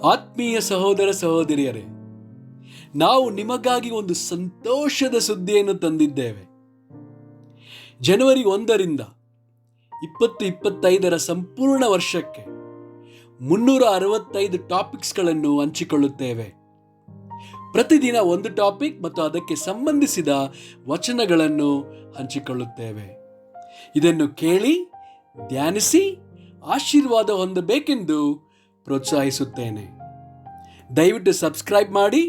ಆತ್ಮೀಯ ಸಹೋದರ ಸಹೋದರಿಯರೇ, ನಾವು ನಿಮಗಾಗಿ ಒಂದು ಸಂತೋಷದ ಸುದ್ದಿಯನ್ನು ತಂದಿದ್ದೇವೆ. ಜನವರಿ 1ರಿಂದ 2025 ಸಂಪೂರ್ಣ ವರ್ಷಕ್ಕೆ 365 ಟಾಪಿಕ್ಸ್ಗಳನ್ನು ಹಂಚಿಕೊಳ್ಳುತ್ತೇವೆ. ಪ್ರತಿದಿನ ಒಂದು ಟಾಪಿಕ್ ಮತ್ತು ಅದಕ್ಕೆ ಸಂಬಂಧಿಸಿದ ವಚನಗಳನ್ನು ಹಂಚಿಕೊಳ್ಳುತ್ತೇವೆ. ಇದನ್ನು ಕೇಳಿ ಧ್ಯಾನಿಸಿ ಆಶೀರ್ವಾದ ಹೊಂದಬೇಕೆಂದು ಪ್ರೋತ್ಸಾಹಿಸುತ್ತೇನೆ. ದಯವಿಟ್ಟು ಸಬ್ಸ್ಕ್ರೈಬ್ ಮಾಡಿ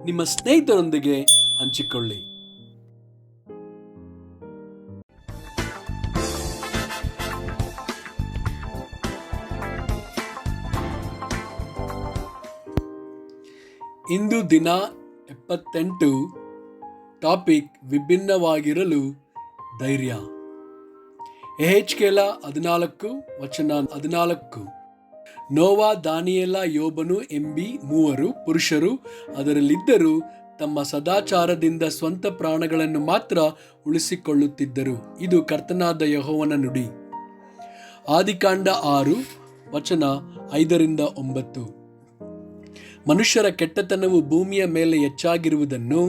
ನಿಮ್ಮ ಸ್ನೇಹಿತರೊಂದಿಗೆ ಹಂಚಿಕೊಳ್ಳಿ. ಇಂದು ದಿನ 78. ಟಾಪಿಕ್ ವಿಭಿನ್ನವಾಗಿರಲು ಧೈರ್ಯ. ಯೆಹೆಜ್ಕೇಲ 14 ವಚನ 14. ನೋವಾ, ದಾನಿಯೇಲ, ಯೋಬನು ಎಂಬಿ 3 ಪುರುಷರು ಅದರಲ್ಲಿದ್ದರೂ ತಮ್ಮ ಸದಾಚಾರದಿಂದ ಸ್ವಂತ ಪ್ರಾಣಗಳನ್ನು ಮಾತ್ರ ಉಳಿಸಿಕೊಳ್ಳುತ್ತಿದ್ದರು. ಇದು ಕರ್ತನಾದ ಯೆಹೋವನ ನುಡಿ. ಆದಿಕಾಂಡ 6 ವಚನ 5-9. ಮನುಷ್ಯರ ಕೆಟ್ಟತನವು ಭೂಮಿಯ ಮೇಲೆ ಹೆಚ್ಚಾಗಿರುವುದನ್ನು,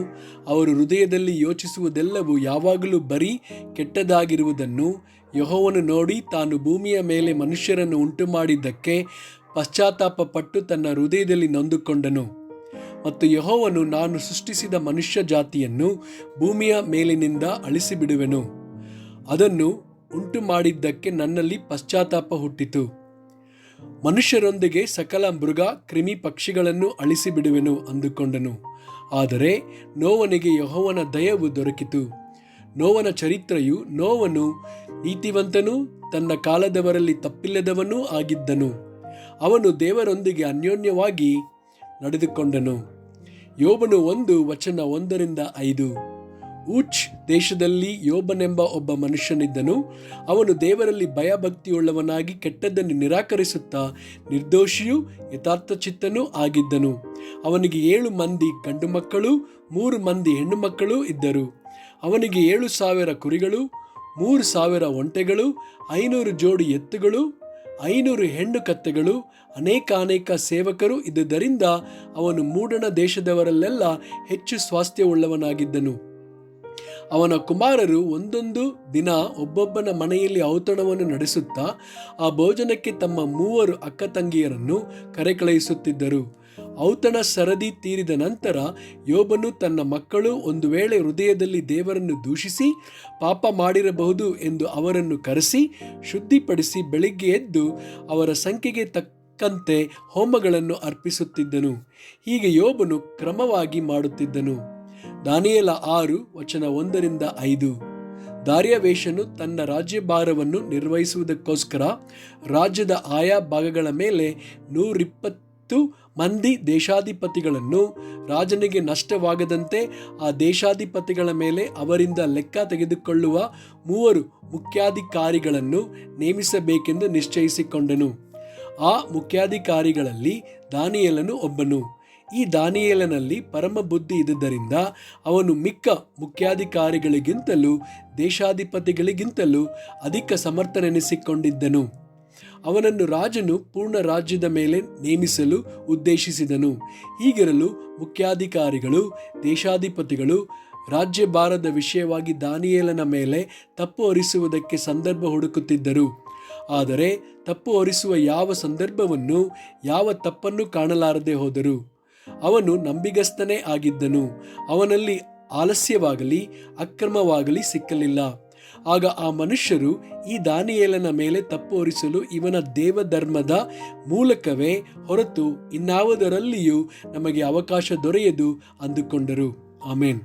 ಅವರು ಹೃದಯದಲ್ಲಿ ಯೋಚಿಸುವುದೆಲ್ಲವೂ ಯಾವಾಗಲೂ ಬರೀ ಕೆಟ್ಟದಾಗಿರುವುದನ್ನು ಯೆಹೋವನು ನೋಡಿ ತಾನು ಭೂಮಿಯ ಮೇಲೆ ಮನುಷ್ಯರನ್ನು ಉಂಟು ಮಾಡಿದ್ದಕ್ಕೆ ಪಶ್ಚಾತ್ತಾಪ ಪಟ್ಟು ತನ್ನ ಹೃದಯದಲ್ಲಿ ನೊಂದುಕೊಂಡನು. ಮತ್ತು ಯೆಹೋವನು, ನಾನು ಸೃಷ್ಟಿಸಿದ ಮನುಷ್ಯ ಜಾತಿಯನ್ನು ಭೂಮಿಯ ಮೇಲಿನಿಂದ ಅಳಿಸಿಬಿಡುವೆನು, ಅದನ್ನು ಉಂಟು ಮಾಡಿದ್ದಕ್ಕೆ ನನ್ನಲ್ಲಿ ಪಶ್ಚಾತ್ತಾಪ ಹುಟ್ಟಿತು. ಮನುಷ್ಯರೊಂದಿಗೆ ಸಕಲ ಮೃಗ ಕ್ರಿಮಿ ಪಕ್ಷಿಗಳನ್ನು ಅಳಿಸಿಬಿಡುವೆನು ಅಂದುಕೊಂಡನು. ಆದರೆ ನೋವನಿಗೆ ಯೆಹೋವನ ದಯವು ದೊರಕಿತು. ನೋವನ ಚರಿತ್ರೆಯು, ನೋವನು ನೀತಿವಂತನೂ ತನ್ನ ಕಾಲದವರಲ್ಲಿ ತಪ್ಪಿಲ್ಲದವನೂ ಆಗಿದ್ದನು. ಅವನು ದೇವರೊಂದಿಗೆ ಅನ್ಯೋನ್ಯವಾಗಿ ನಡೆದುಕೊಂಡನು. ಯೋಬನು 1 ವಚನ 1-5. ಊಚ್ ದೇಶದಲ್ಲಿ ಯೋಬನೆಂಬ ಒಬ್ಬ ಮನುಷ್ಯನಿದ್ದನು. ಅವನು ದೇವರಲ್ಲಿ ಭಯಭಕ್ತಿಯುಳ್ಳವನಾಗಿ ಕೆಟ್ಟದ್ದನ್ನು ನಿರಾಕರಿಸುತ್ತಾ ನಿರ್ದೋಷಿಯೂ ಯಥಾರ್ಥಚಿತ್ತನೂ ಆಗಿದ್ದನು. ಅವನಿಗೆ 7 ಮಂದಿ ಗಂಡು ಮಕ್ಕಳು 3 ಮಂದಿ ಹೆಣ್ಣು ಮಕ್ಕಳು ಇದ್ದರು. ಅವನಿಗೆ 7,000 ಕುರಿಗಳು, 3,000 ಒಂಟೆಗಳು, 500 ಜೋಡಿ ಎತ್ತುಗಳು, 500 ಹೆಣ್ಣು ಕತ್ತೆಗಳು, ಅನೇಕ ಸೇವಕರು ಇದ್ದುದರಿಂದ ಅವನು ಮೂಡಣ ದೇಶದವರಲ್ಲೆಲ್ಲ ಹೆಚ್ಚು ಸ್ವಾಸ್ಥ್ಯವುಳ್ಳವನಾಗಿದ್ದನು. ಅವನ ಕುಮಾರರು ಒಂದೊಂದು ದಿನ ಒಬ್ಬೊಬ್ಬನ ಮನೆಯಲ್ಲಿ ಔತಣವನ್ನು ನಡೆಸುತ್ತಾ ಆ ಭೋಜನಕ್ಕೆ ತಮ್ಮ 3 ಅಕ್ಕ ತಂಗಿಯರನ್ನು ಕರೆಕಳುಹಿಸುತ್ತಿದ್ದರು. ಔತಣ ಸರದಿ ತೀರಿದ ನಂತರ ಯೋಬನು ತನ್ನ ಮಕ್ಕಳು ಒಂದು ವೇಳೆ ಹೃದಯದಲ್ಲಿ ದೇವರನ್ನು ದೂಷಿಸಿ ಪಾಪ ಮಾಡಿರಬಹುದು ಎಂದು ಅವರನ್ನು ಕರೆಸಿ ಶುದ್ಧಿಪಡಿಸಿ ಬೆಳಿಗ್ಗೆ ಎದ್ದು ಅವರ ಸಂಖ್ಯೆಗೆ ತಕ್ಕಂತೆ ಹೋಮಗಳನ್ನು ಅರ್ಪಿಸುತ್ತಿದ್ದನು. ಹೀಗೆ ಯೋಬನು ಕ್ರಮವಾಗಿ ಮಾಡುತ್ತಿದ್ದನು. ದಾನಿಯೇಲ 6 ವಚನ 1-5. ದಾರ್ಯಾವೇಶನು ತನ್ನ ರಾಜ್ಯಭಾರವನ್ನು ನಿರ್ವಹಿಸುವುದಕ್ಕೋಸ್ಕರ ರಾಜ್ಯದ ಆಯಾ ಭಾಗಗಳ ಮೇಲೆ 120 ಮಂದಿ ದೇಶಾಧಿಪತಿಗಳನ್ನು, ರಾಜನಿಗೆ ನಷ್ಟವಾಗದಂತೆ ಆ ದೇಶಾಧಿಪತಿಗಳ ಮೇಲೆ ಅವರಿಂದ ಲೆಕ್ಕ ತೆಗೆದುಕೊಳ್ಳುವ 3 ಮುಖ್ಯಾಧಿಕಾರಿಗಳನ್ನು ನೇಮಿಸಬೇಕೆಂದು ನಿಶ್ಚಯಿಸಿಕೊಂಡನು. ಆ ಮುಖ್ಯಾಧಿಕಾರಿಗಳಲ್ಲಿ ದಾನಿಯೇಲನು ಒಬ್ಬನು. ಈ ದಾನಿಯೇಲನಲ್ಲಿ ಪರಮ ಬುದ್ಧಿ ಇದ್ದುದರಿಂದ ಅವನು ಮಿಕ್ಕ ಮುಖ್ಯಾಧಿಕಾರಿಗಳಿಗಿಂತಲೂ ದೇಶಾಧಿಪತಿಗಳಿಗಿಂತಲೂ ಅಧಿಕ ಸಮರ್ಥನೆನಿಸಿಕೊಂಡಿದ್ದನು. ಅವನನ್ನು ರಾಜನು ಪೂರ್ಣ ರಾಜ್ಯದ ಮೇಲೆ ನೇಮಿಸಲು ಉದ್ದೇಶಿಸಿದನು. ಹೀಗಿರಲು ಮುಖ್ಯಾಧಿಕಾರಿಗಳು, ದೇಶಾಧಿಪತಿಗಳು ರಾಜ್ಯಭಾರದ ವಿಷಯವಾಗಿ ದಾನಿಯೇಲನ ಮೇಲೆ ತಪ್ಪು ಹೊರಿಸುವುದಕ್ಕೆ ಸಂದರ್ಭ ಹುಡುಕುತ್ತಿದ್ದರು. ಆದರೆ ತಪ್ಪು ಹೊರಿಸುವ ಯಾವ ಸಂದರ್ಭವನ್ನು, ಯಾವ ತಪ್ಪನ್ನು ಕಾಣಲಾರದೆ ಹೋದರು. ಅವನು ನಂಬಿಗಸ್ತನೇ ಆಗಿದ್ದನು. ಅವನಲ್ಲಿ ಆಲಸ್ಯವಾಗಲಿ ಅಕ್ರಮವಾಗಲಿ ಸಿಕ್ಕಲಿಲ್ಲ. ಆಗ ಆ ಮನುಷ್ಯರು ಈ ದಾನಿಯೇಲನ ಮೇಲೆ ತಪ್ಪು ಹೊರಿಸಲು ಇವನ ದೇವಧರ್ಮದ ಮೂಲಕವೇ ಹೊರತು ಇನ್ನಾವುದರಲ್ಲಿಯೂ ನಮಗೆ ಅವಕಾಶ ದೊರೆಯದು ಅಂದುಕೊಂಡರು. ಆಮೇನ್.